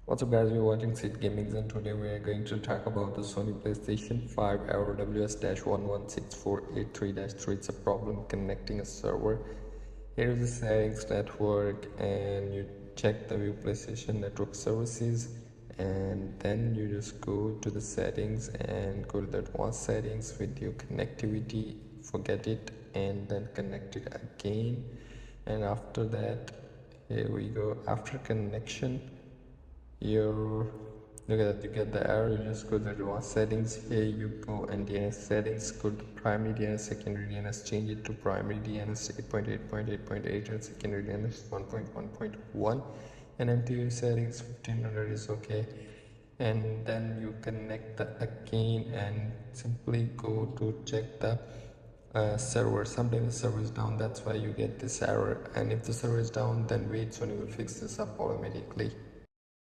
What's up guys, we're watching Sid Gaming and today we are going to talk about the Sony PlayStation 5 error WS-116483-3. It's a problem connecting a server. Here is the settings network and you check the view PlayStation network services and then you just go to the settings and go to the advanced settings, video connectivity, forget it and then connect it again. And after that, here we go, after connection you look at that, you get the error. You just go to the advanced settings. Here you go and DNS settings, go to primary DNS, secondary DNS, change it to primary DNS 8.8.8.8 and secondary DNS 1.1.1 and MTU settings 1500 is okay. And then you connect that again and simply go to check the server. Sometimes the server is down, that's why you get this error. And if the server is down, then wait, Sony will fix this up automatically.